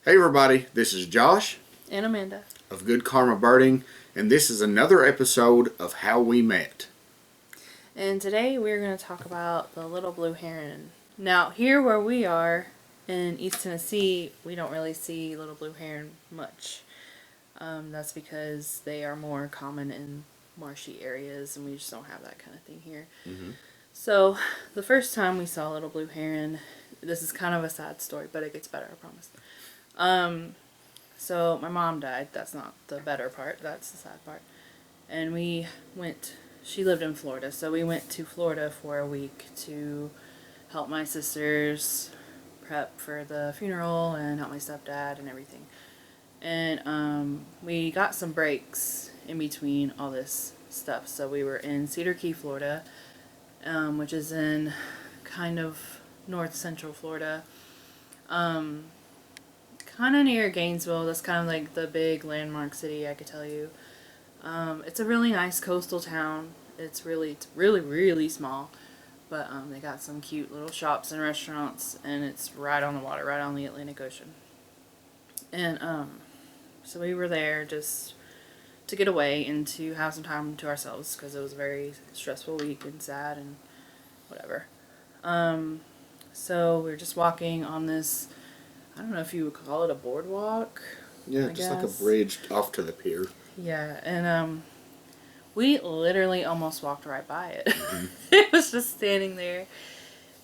Hey everybody, this is Josh And Amanda. of Good Karma Birding, and this is another episode of How We Met. And today we're going to talk about the Little Blue Heron. Now, here where we are in East Tennessee, we don't really see Little Blue Heron much. That's because they are more common in marshy areas, and we just don't have that kind of thing here. So, the first time we saw Little Blue Heron, this is kind of a sad story, but it gets better, I promise. So my mom died. That's not the better part. That's the sad part. And we went, she lived in Florida, so we went to Florida for a week to help my sisters prep for the funeral and help my stepdad and everything. And we got some breaks in between all this stuff. So we were in Cedar Key, Florida, which is in kind of north central Florida. Kind of near Gainesville. That's kind of like the big landmark city, I could tell you. It's a really nice coastal town. It's really small, but they got some cute little shops and restaurants, and it's right on the water, right on the Atlantic Ocean. And so we were there just to get away and to have some time to ourselves because it was a very stressful week and sad and whatever. So we were just walking on this, I don't know if you would call it a boardwalk. Yeah, I just like a guess. bridge off to the pier. Yeah, and we literally almost walked right by it. It was just standing there.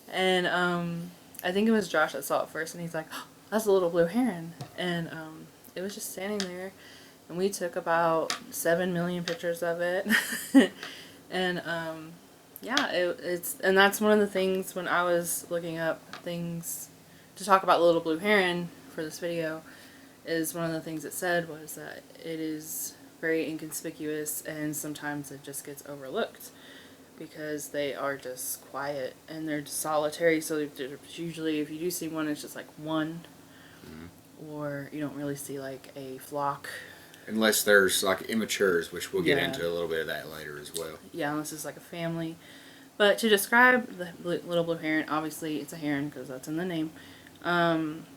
And I think it was Josh that saw it first, and he's like, oh, that's a little blue heron. And it was just standing there, and we took about 7 million pictures of it. And yeah, and that's one of the things when I was looking up things to talk about the little blue heron for this video, is one of the things it said was that it is very inconspicuous and sometimes it just gets overlooked because they are just quiet and they're just solitary. So usually if you do see one, it's just like one, or you don't really see like a flock. Unless there's like immatures, which we'll get Yeah. into a little bit of that later as well. Yeah, unless it's like a family. But to describe the little blue heron, obviously it's a heron because that's in the name.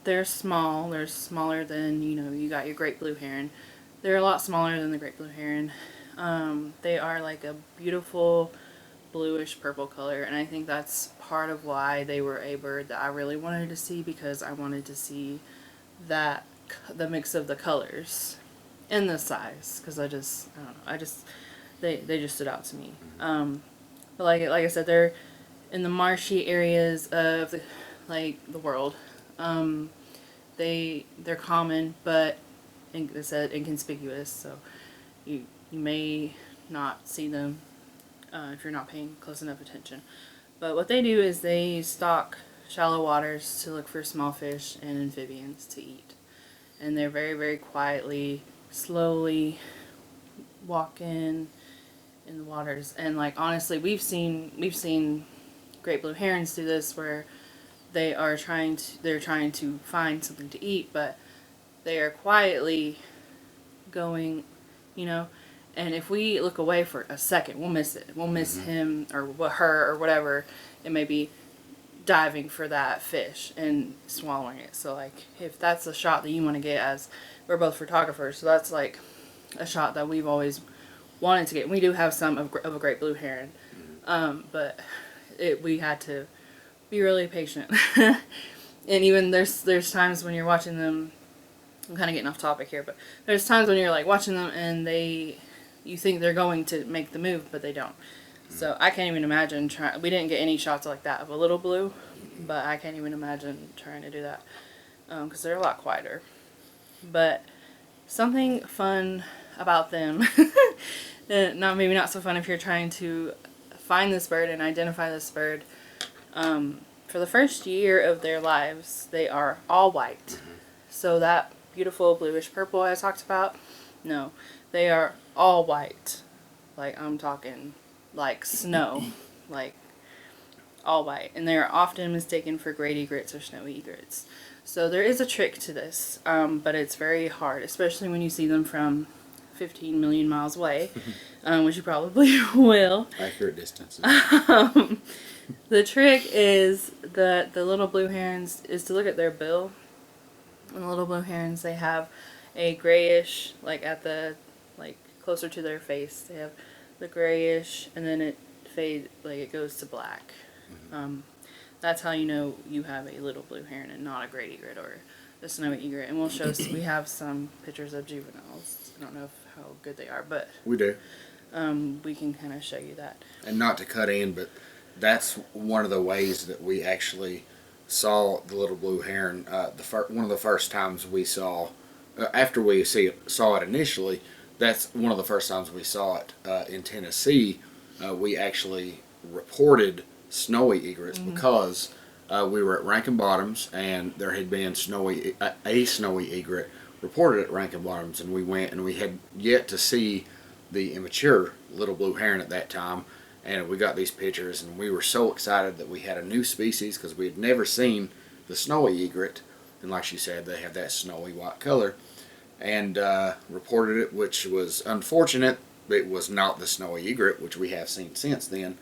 They're small. They're smaller than, you got your great blue heron. They're a lot smaller than the great blue heron. They are like a beautiful bluish purple color, and I think that's part of why they were a bird that I really wanted to see, because I wanted to see that, the mix of the colors and the size, because I don't know, they just stood out to me. But like I said, they're in the marshy areas of the world. They're common, but it said inconspicuous, so you may not see them if you're not paying close enough attention. But what they do is they stalk shallow waters to look for small fish and amphibians to eat, and they're very quietly, slowly walking in the waters. And like honestly, we've seen great blue herons do this where they're trying to find something to eat, but they are quietly going, and if we look away for a second, we'll miss it. We'll miss him or her or whatever it may be, diving for that fish and swallowing it. So like if that's a shot that you want to get, as we're both photographers, so that's like a shot that we've always wanted to get. We do have some of a great blue heron, but we had to be really patient. And even there's times when you're watching them, I'm kind of getting off topic here, but there's times when you're like watching them and you think they're going to make the move, but they don't. So I can't even imagine we didn't get any shots like that of a little blue, but I can't even imagine trying to do that, because they're a lot quieter. But something fun about them, maybe not so fun if you're trying to find this bird and identify this bird. For the first year of their lives, they are all white. So that beautiful bluish purple I talked about, no, they are all white. Like I'm talking like snow, like all white. And they are often mistaken for great egrets or snowy egrets. So there is a trick to this, but it's very hard, especially when you see them from 15 million miles away, which you probably will. Accurate distances. The trick is that the little blue herons is to look at their bill And the little blue herons, they have a grayish, like at the, like closer to their face, they have the grayish, and then it fades, like it goes to black. That's how you know you have a little blue heron and not a great egret or the snowy egret. And we'll show, we have some pictures of juveniles. I don't know how good they are, but we do. We can kind of show you that. And not to cut in, but that's one of the ways that we actually saw the little blue heron. One of the first times we saw, after we saw it initially, that's one of the first times we saw it in Tennessee. We actually reported snowy egrets because we were at Rankin Bottoms and there had been a snowy egret reported at Rankin Bottoms, and we went and we had yet to see the immature little blue heron at that time, and we got these pictures and we were so excited that we had a new species because we had never seen the snowy egret, and like she said, they have that snowy white color, and reported it, which was unfortunate. It was not the snowy egret, which we have seen since then,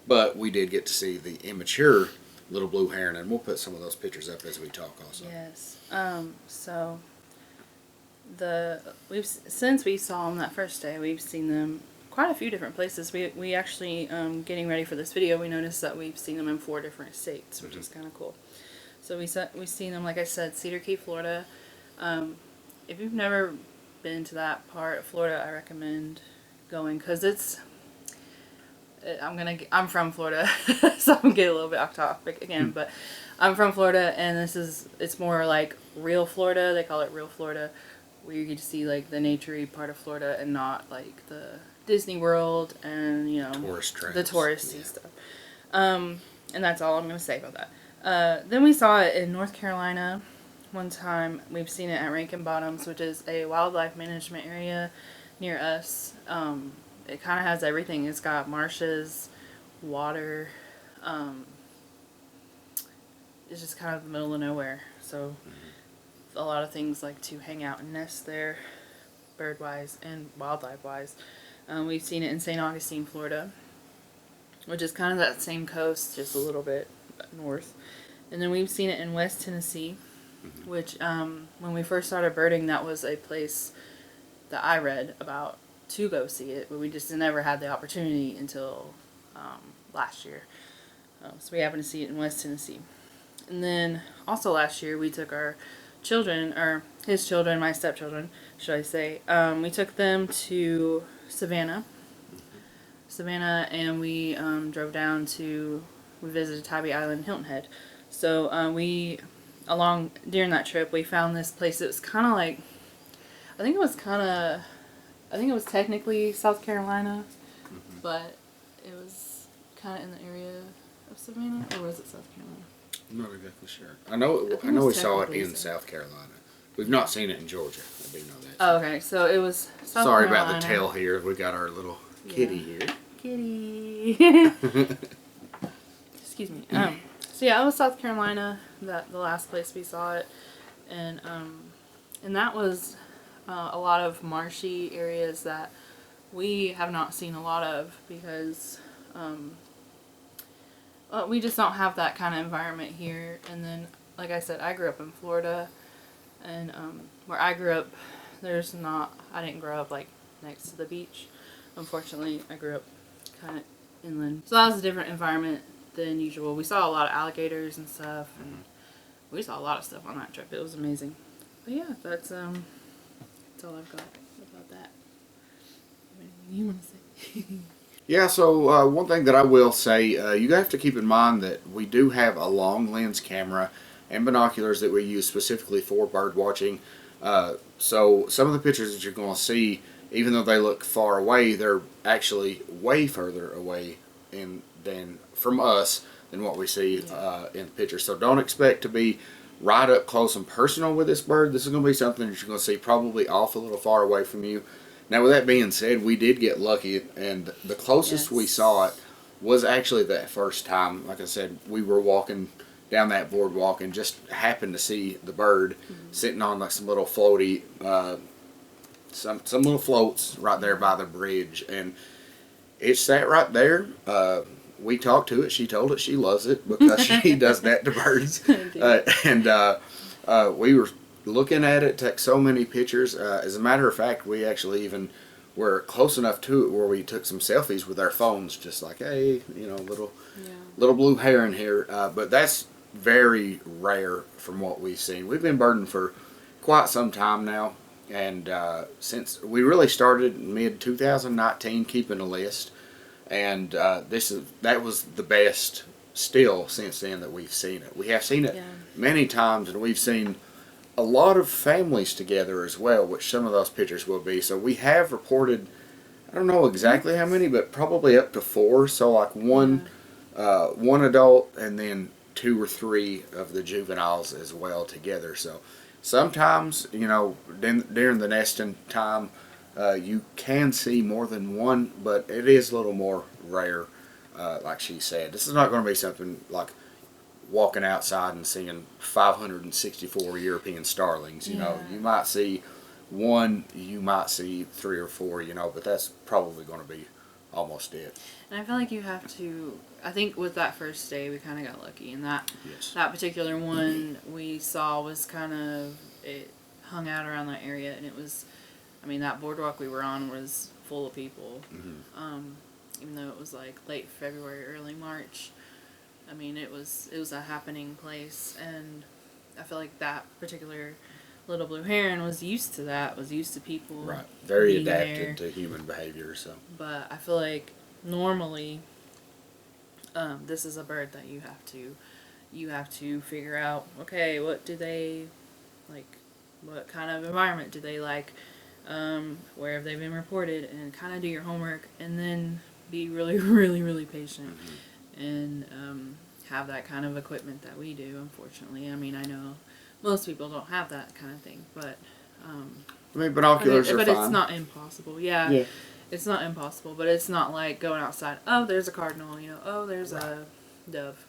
but we did get to see the immature little blue heron, and we'll put some of those pictures up as we talk also. Yes. So since we saw them that first day, we've seen them quite a few different places. We actually, getting ready for this video, we noticed that we've seen them in 4 different states, which is kind of cool. So we've seen them, like I said, Cedar Key, Florida. If you've never been to that part of Florida, I recommend going, because I'm from Florida, so I'm gonna get a little bit off topic again, but I'm from Florida, and it's more like real Florida. They call it real Florida, where you get to see like the naturey part of Florida and not like the Disney World and, you know, the touristy stuff. And that's all I'm gonna say about that. Then we saw it in North Carolina one time. We've seen it at Rankin Bottoms, which is a wildlife management area near us. It kind of has everything. It's got marshes, water. It's just kind of the middle of nowhere. So a lot of things like to hang out and nest there, bird-wise and wildlife-wise. We've seen it in St. Augustine, Florida, which is kind of that same coast, just a little bit north. And then we've seen it in West Tennessee, which when we first started birding, that was a place that I read about to go see it, but we just never had the opportunity until last year. So we happened to see it in West Tennessee. And then also last year we took our children, or his children, my stepchildren, should I say, we took them to Savannah, and we drove down we visited Tybee Island, Hilton Head. So during that trip, we found this place that was kind of like, I think it was technically South Carolina, but it was kind of in the area of Savannah, or was it South Carolina? I'm not exactly sure. I know we saw it in South Carolina. We've not seen it in Georgia. I do know that. Oh, okay. So it was South Sorry Carolina. about the tail here. We got our little kitty here. Kitty. Excuse me. So yeah, it was South Carolina, the last place we saw it, and that was a lot of marshy areas that we have not seen a lot of because we just don't have that kind of environment here. And then, like I said, I grew up in Florida, and where I grew up, I didn't grow up like next to the beach. Unfortunately, I grew up kind of inland. So that was a different environment than usual. We saw a lot of alligators and stuff, and we saw a lot of stuff on that trip. It was amazing. But yeah, that's all I've got about that. Anything you want to say? Yeah, so one thing that I will say, you have to keep in mind that we do have a long lens camera and binoculars that we use specifically for bird watching. So some of the pictures that you're going to see, even though they look far away, they're actually way further away from us than what we see in the picture. So don't expect to be right up close and personal with this bird. This is going to be something that you're going to see probably off a little far away from you. Now, with that being said, we did get lucky, and the closest we saw it was actually that first time. Like I said, we were walking down that boardwalk and just happened to see the bird sitting on like some little floaty, some little floats right there by the bridge, and it sat right there. We talked to it. She told it she loves it because she does that to birds, and we were looking at it, took so many pictures. As a matter of fact, we actually even were close enough to it where we took some selfies with our phones, just like, hey, little blue heron here. But that's very rare from what we've seen. We've been birding for quite some time now, and since we really started in mid 2019 keeping a list, and that was the best still since then that we've seen it. We have seen it many times, and we've seen a lot of families together as well, which some of those pictures will be. So we have reported, I don't know exactly how many, but probably up to 4. So like one adult and then 2 or 3 of the juveniles as well together. So sometimes, during the nesting time, you can see more than one, but it is a little more rare, like she said. This is not going to be something like walking outside and seeing 564 European starlings. You might see 1, you might see 3 or 4, but that's probably going to be almost it. And I feel like you have to, I think with that first day we kind of got lucky, and that particular one we saw was kind of, it hung out around that area, and it was, that boardwalk we were on was full of people. Even though it was like late February, early March. It was a happening place, and I feel like that particular little blue heron was used to that, was used to people. Right. Very being adapted there. to human behavior. So. But I feel like normally, this is a bird that you have to figure out. Okay, what do they like? What kind of environment do they like? Where have they been reported? And kind of do your homework, and then be really, really, really patient. And have that kind of equipment that we do, unfortunately. I know most people don't have that kind of thing, but binoculars are fine. But it's not impossible. Yeah. It's not impossible, but it's not like going outside, oh, there's a cardinal, oh, there's a dove,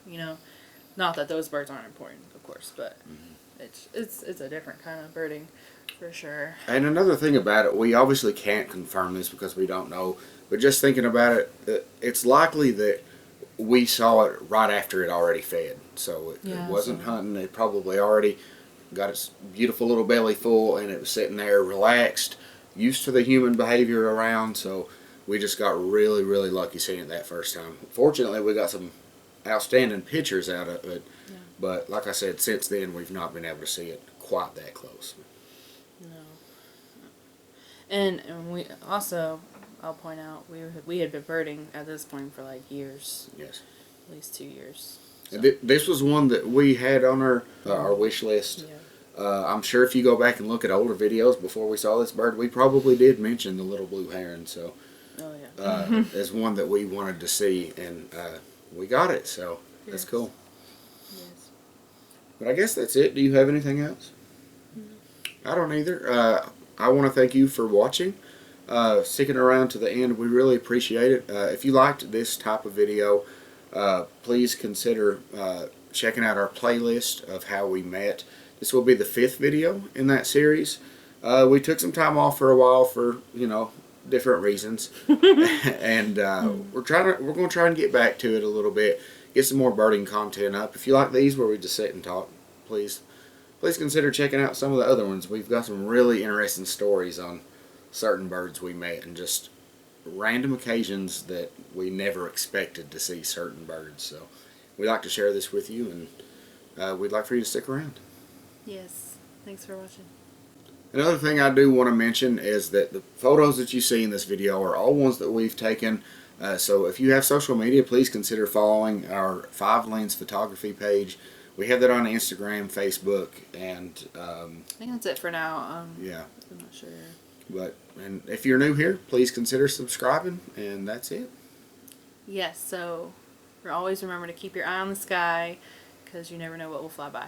Not that those birds aren't important, of course, but it's a different kind of birding for sure. And another thing about it, we obviously can't confirm this because we don't know, but just thinking about it, it's likely that we saw it right after it already fed. So it wasn't hunting. It probably already got its beautiful little belly full, and it was sitting there relaxed, used to the human behavior around. So we just got really, really lucky seeing it that first time. Fortunately, we got some outstanding pictures out of it. But like I said, since then, we've not been able to see it quite that close. No. And we also, I'll point out, we had been birding at this point for like years. Yes. At least 2 years. So. And this was one that we had on our wish list. I'm sure if you go back and look at older videos before we saw this bird, we probably did mention the little blue heron. So, as one that we wanted to see, and we got it. So that's cool. Yes. But I guess that's it. Do you have anything else? I don't either. I want to thank you for watching. Sticking around to the end, we really appreciate it. If you liked this type of video, please consider checking out our playlist of how we met. This will be the 5th video in that series. We took some time off for a while for different reasons, and we're going to try and get back to it a little bit, get some more birding content up. If you like these where we just sit and talk, please consider checking out some of the other ones. We've got some really interesting stories on certain birds we met, and just random occasions that we never expected to see certain birds. So we'd like to share this with you, and we'd like for you to stick around. Yes. Thanks for watching. Another thing I do want to mention is that the photos that you see in this video are all ones that we've taken. So if you have social media, please consider following our 5 Lens photography page. We have that on Instagram, Facebook, and I think that's it for now. yeah. I'm not sure. And if you're new here, please consider subscribing, and that's it. Yes, so always remember to keep your eye on the sky, because you never know what will fly by.